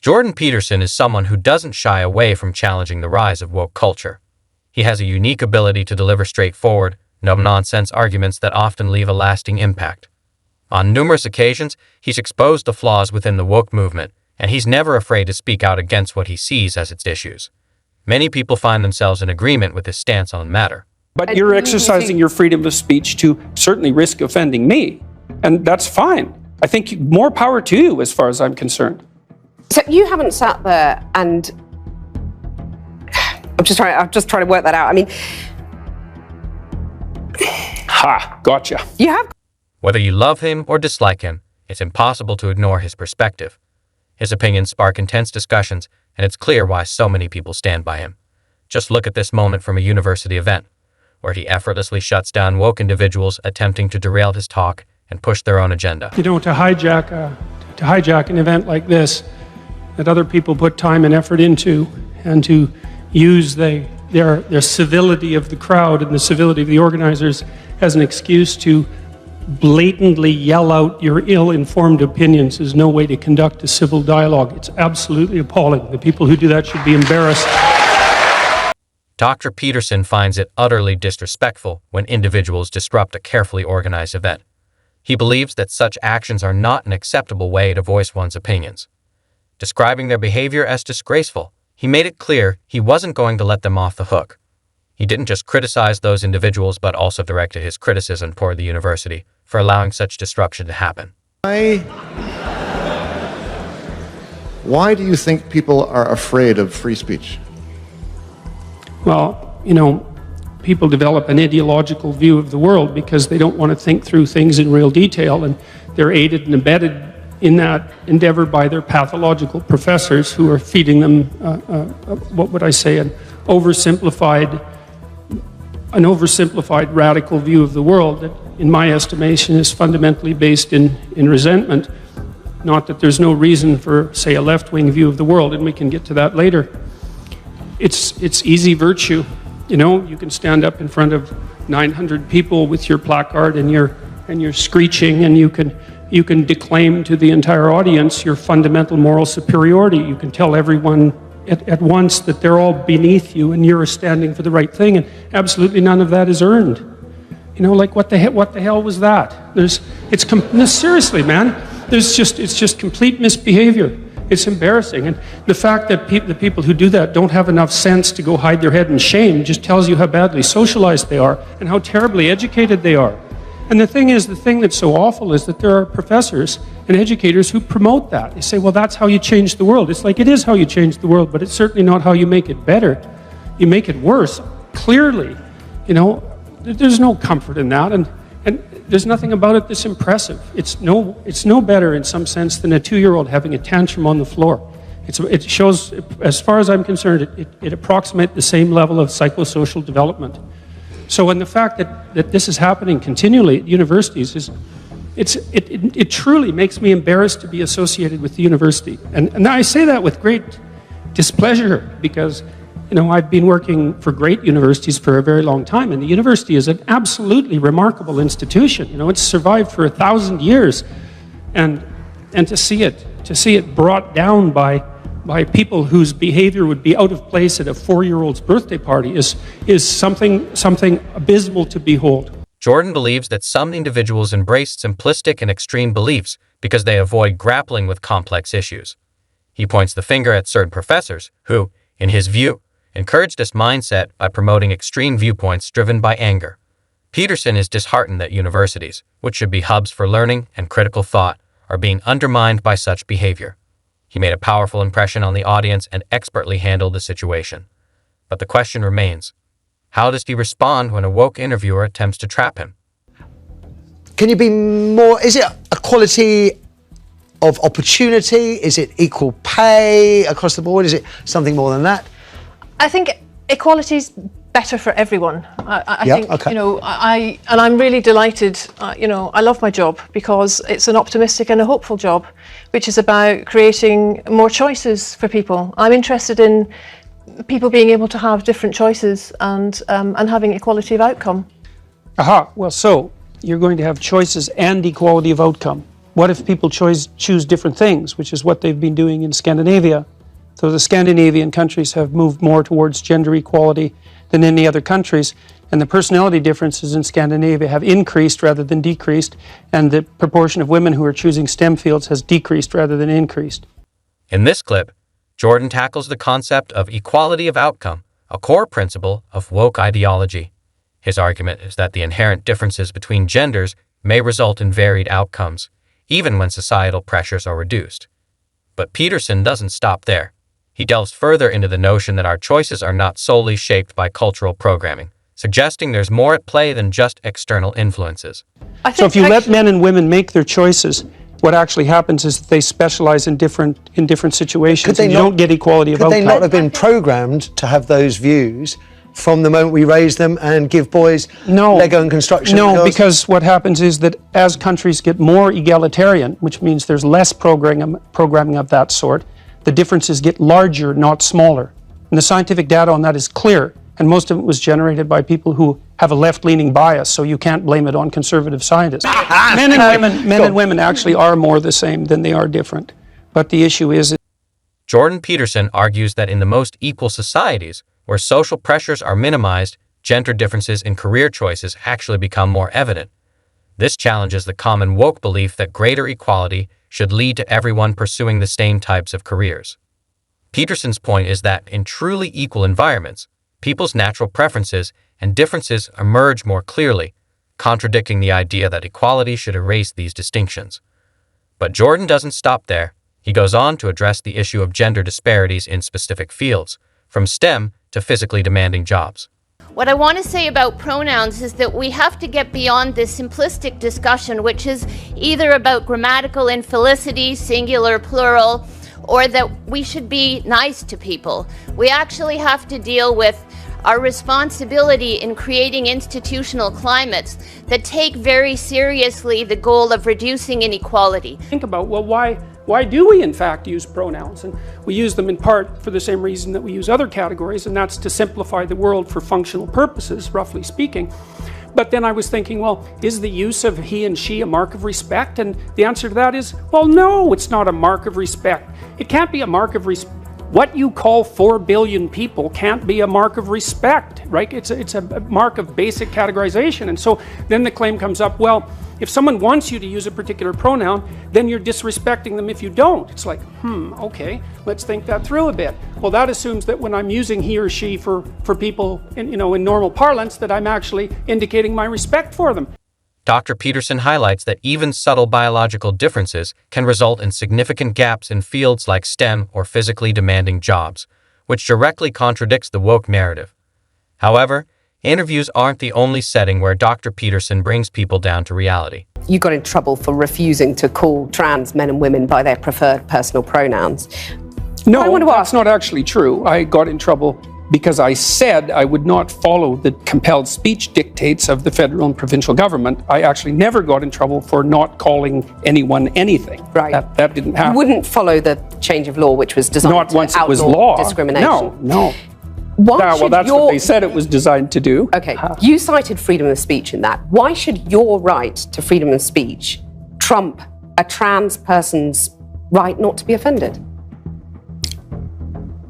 Jordan Peterson is someone who doesn't shy away from challenging the rise of woke culture. He has a unique ability to deliver straightforward, no-nonsense arguments that often leave a lasting impact. On numerous occasions, he's exposed the flaws within the woke movement, and he's never afraid to speak out against what he sees as its issues. Many people find themselves in agreement with his stance on the matter. But you're exercising your freedom of speech to certainly risk offending me, and that's fine. I think more power to you as far as I'm concerned. So you haven't sat there and I'm just trying to work that out. I mean, Ha, gotcha. you have. Whether you love him or dislike him, it's impossible to ignore his perspective. His opinions spark intense discussions, and it's clear why so many people stand by him. Just look at this moment from a university event, where he effortlessly shuts down woke individuals attempting to derail his talk and push their own agenda. You know, to hijack an event like this that other people put time and effort into, and to use their civility of the crowd and the civility of the organizers as an excuse to blatantly yell out your ill-informed opinions is no way to conduct a civil dialogue. It's absolutely appalling. The people who do that should be embarrassed. Dr. Peterson finds it utterly disrespectful when individuals disrupt a carefully organized event. He believes that such actions are not an acceptable way to voice one's opinions. Describing their behavior as disgraceful, he made it clear he wasn't going to let them off the hook. He didn't just criticize those individuals, but also directed his criticism toward the university for allowing such disruption to happen. Why do you think people are afraid of free speech? Well, you know, people develop an ideological view of the world because they don't want to think through things in real detail, and they're aided and abetted in that endeavor by their pathological professors who are feeding them, what would I say, an oversimplified radical view of the world that, in my estimation, is fundamentally based in resentment. Not that there's no reason for, say, a left-wing view of the world, and we can get to that later. It's easy virtue. You know, you can stand up in front of 900 people with your placard and you're screeching, and you can declaim to the entire audience your fundamental moral superiority. You can tell everyone at once that they're all beneath you and you're standing for the right thing, and absolutely none of that is earned. You know, like what the hell was that? Seriously, man. It's just complete misbehavior. It's embarrassing, and the fact that the people who do that don't have enough sense to go hide their head in shame just tells you how badly socialized they are and how terribly educated they are. And the thing that's so awful is that there are professors and educators who promote that. They say, well, that's how you change the world. It's like, it is how you change the world, but it's certainly not how you make it better. You make it worse, clearly. You know, there's no comfort in that, and there's nothing about it that's impressive. It's no better in some sense than a 2-year-old having a tantrum on the floor. It shows, as far as I'm concerned, it approximates the same level of psychosocial development. So, and the fact that this is happening continually at universities it truly makes me embarrassed to be associated with the university. And I say that with great displeasure because, you know, I've been working for great universities for a very long time, and the university is an absolutely remarkable institution. You know, it's survived for 1,000 years, and to see it brought down by people whose behavior would be out of place at a 4-year-old's birthday party is something abysmal to behold. Jordan believes that some individuals embrace simplistic and extreme beliefs because they avoid grappling with complex issues. He points the finger at certain professors who, in his view, encourage this mindset by promoting extreme viewpoints driven by anger. Peterson is disheartened that universities, which should be hubs for learning and critical thought, are being undermined by such behavior. He made a powerful impression on the audience and expertly handled the situation. But the question remains, how does he respond when a woke interviewer attempts to trap him? Can you be more, is it equality of opportunity? Is it equal pay across the board? Is it something more than that? I think equality's better for everyone. I think, okay. You know, I'm really delighted, you know, I love my job because it's an optimistic and a hopeful job, which is about creating more choices for people. I'm interested in people being able to have different choices and having equality of outcome. Aha, well, so you're going to have choices and equality of outcome. what if people choose different things, which is what they've been doing in Scandinavia? So the Scandinavian countries have moved more towards gender equality than any other countries, and the personality differences in Scandinavia have increased rather than decreased, and the proportion of women who are choosing STEM fields has decreased rather than increased. In this clip, Jordan tackles the concept of equality of outcome, a core principle of woke ideology. His argument is that the inherent differences between genders may result in varied outcomes, even when societal pressures are reduced. But Peterson doesn't stop there. He delves further into the notion that our choices are not solely shaped by cultural programming, suggesting there's more at play than just external influences. So if you let men and women make their choices, what actually happens is that they specialize in different situations, and you don't get equality of outcome. Could they not have been programmed to have those views from the moment we raise them and give boys Lego and construction? No, because what happens is that as countries get more egalitarian, which means there's less programming of that sort, the differences get larger, not smaller. And the scientific data on that is clear, and most of it was generated by people who have a left-leaning bias, so you can't blame it on conservative scientists. Men and women actually are more the same than they are different. But the issue is... Jordan Peterson argues that in the most equal societies, where social pressures are minimized, gender differences in career choices actually become more evident. This challenges the common woke belief that greater equality should lead to everyone pursuing the same types of careers. Peterson's point is that in truly equal environments, people's natural preferences and differences emerge more clearly, contradicting the idea that equality should erase these distinctions. But Jordan doesn't stop there. He goes on to address the issue of gender disparities in specific fields, from STEM to physically demanding jobs. What I want to say about pronouns is that we have to get beyond this simplistic discussion, which is either about grammatical infelicity, singular, plural, or that we should be nice to people. We actually have to deal with our responsibility in creating institutional climates that take very seriously the goal of reducing inequality. Think about, well, why do we in fact use pronouns? And we use them in part for the same reason that we use other categories, and that's to simplify the world for functional purposes, roughly speaking. But then I was thinking, well, is the use of he and she a mark of respect? And the answer to that is, well, no, it's not a mark of respect. It can't be a mark of respect. What you call 4 billion people can't be a mark of respect, right? It's a mark of basic categorization. And so then the claim comes up, well, if someone wants you to use a particular pronoun, then you're disrespecting them if you don't. It's like, okay, let's think that through a bit. Well, that assumes that when I'm using he or she for people in normal parlance, that I'm actually indicating my respect for them. Dr. Peterson highlights that even subtle biological differences can result in significant gaps in fields like STEM or physically demanding jobs, which directly contradicts the woke narrative. However, interviews aren't the only setting where Dr. Peterson brings people down to reality. You got in trouble for refusing to call trans men and women by their preferred personal pronouns. No, that's not actually true. I got in trouble because I said I would not follow the compelled speech dictates of the federal and provincial government. I actually never got in trouble for not calling anyone anything. Right. That didn't happen. You wouldn't follow the change of law, which was designed Not to once it outlaw was law. discrimination. No. Why Well, that's what they said it was designed to do. Okay, you cited freedom of speech in that. Why should your right to freedom of speech trump a trans person's right not to be offended?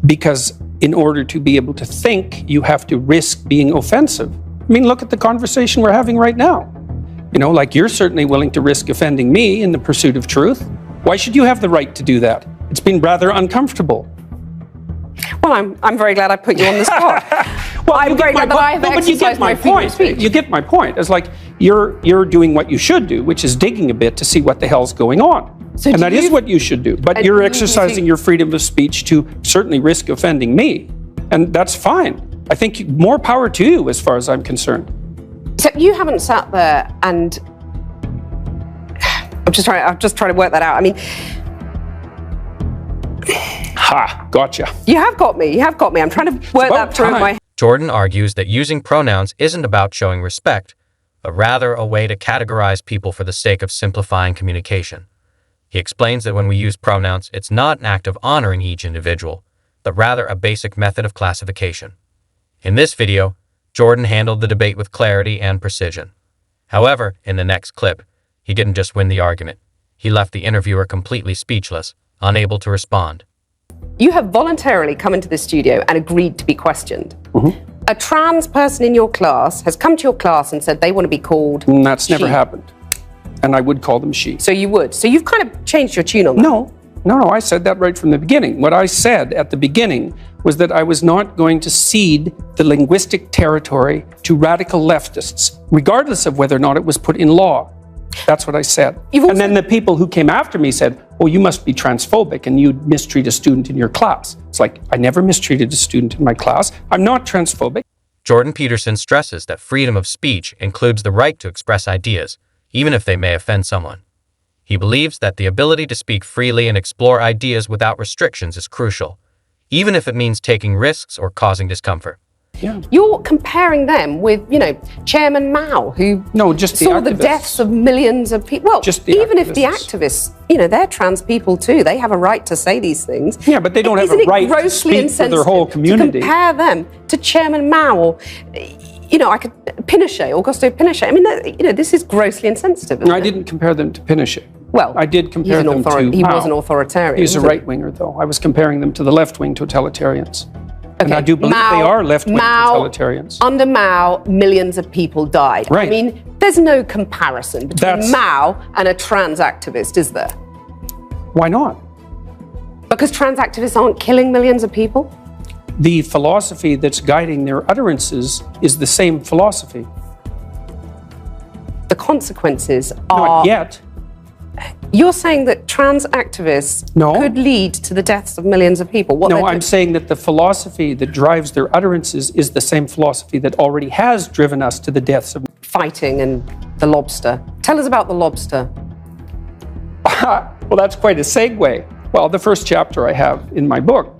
Because in order to be able to think, you have to risk being offensive. I mean, look at the conversation we're having right now. Like you're certainly willing to risk offending me in the pursuit of truth. Why should you have the right to do that? It's been rather uncomfortable. Well, I'm very glad I put you on the spot. Well, I'm very glad that I have but you get exercised my my freedom of point. speech. You get my point. It's like you're doing what you should do, which is digging a bit to see what the hell's going on. So and that is what you should do. But you're exercising your freedom of speech to certainly risk offending me. And that's fine. I think more power to you as far as I'm concerned. So you haven't sat there and I'm just trying to work that out. I mean, Gotcha. you have got me. I'm trying to work that through in my head. Jordan argues that using pronouns isn't about showing respect, but rather a way to categorize people for the sake of simplifying communication. He explains that when we use pronouns, it's not an act of honoring each individual, but rather a basic method of classification. In this video, Jordan handled the debate with clarity and precision. However, in the next clip, he didn't just win the argument. He left the interviewer completely speechless, unable to respond. You have voluntarily come into the studio and agreed to be questioned. A trans person in your class has come to your class and said they want to be called And that's never she. happened. And I would call them she. So you would. So you've kind of changed your tune on that. No, I said that right from the beginning. What I said at the beginning was that I was not going to cede the linguistic territory to radical leftists, regardless of whether or not it was put in law. That's what I said. And then the people who came after me said, oh, you must be transphobic and you'd mistreat a student in your class. It's like, I never mistreated a student in my class. I'm not transphobic. Jordan Peterson stresses that freedom of speech includes the right to express ideas, even if they may offend someone. He believes that the ability to speak freely and explore ideas without restrictions is crucial, even if it means taking risks or causing discomfort. Yeah. You're comparing them with, Chairman Mao, who saw the deaths of millions of people. Well, even if the activists, they're trans people too. They have a right to say these things. Yeah, but they don't have a right to speak for their whole community. To compare them to Chairman Mao or, Pinochet, Augusto Pinochet. I mean, this is grossly insensitive. I didn't compare them to Pinochet. Well, I did compare them to He Mao. was an authoritarian. He's a right-winger, though. I was comparing them to the left-wing totalitarians. And I do believe they are left-wing totalitarians. Under Mao, millions of people died. Right. I mean, there's no comparison between Mao and a trans activist, is there? Why not? Because trans activists aren't killing millions of people? The philosophy that's guiding their utterances is the same philosophy. The consequences are... Not yet. You're saying that trans activists could lead to the deaths of millions of people? No, I'm saying that the philosophy that drives their utterances is the same philosophy that already has driven us to the deaths of... Fighting and the lobster. Tell us about the lobster. Well, that's quite a segue. Well, the first chapter I have in my book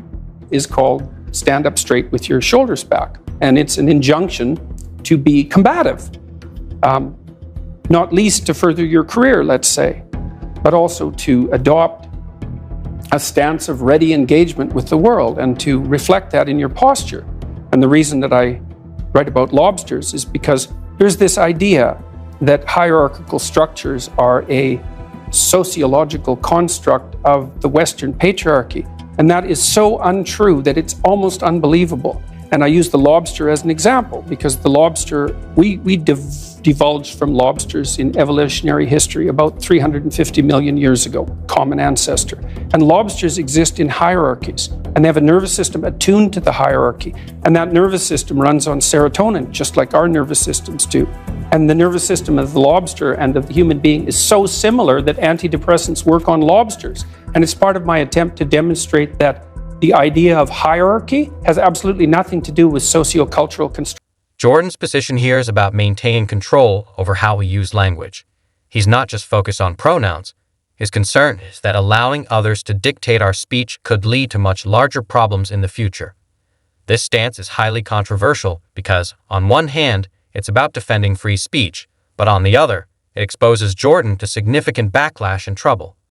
is called Stand Up Straight with Your Shoulders Back. And it's an injunction to be combative, not least to further your career, let's say, but also to adopt a stance of ready engagement with the world and to reflect that in your posture. And the reason that I write about lobsters is because there's this idea that hierarchical structures are a sociological construct of the Western patriarchy. And that is so untrue that it's almost unbelievable. And I use the lobster as an example because the lobster, we divulged from lobsters in evolutionary history about 350 million years ago, common ancestor. And lobsters exist in hierarchies and they have a nervous system attuned to the hierarchy. And that nervous system runs on serotonin, just like our nervous systems do. And the nervous system of the lobster and of the human being is so similar that antidepressants work on lobsters. And it's part of my attempt to demonstrate that the idea of hierarchy has absolutely nothing to do with sociocultural construction. Jordan's position here is about maintaining control over how we use language. He's not just focused on pronouns. His concern is that allowing others to dictate our speech could lead to much larger problems in the future. This stance is highly controversial because, on one hand, it's about defending free speech, but on the other, it exposes Jordan to significant backlash and trouble.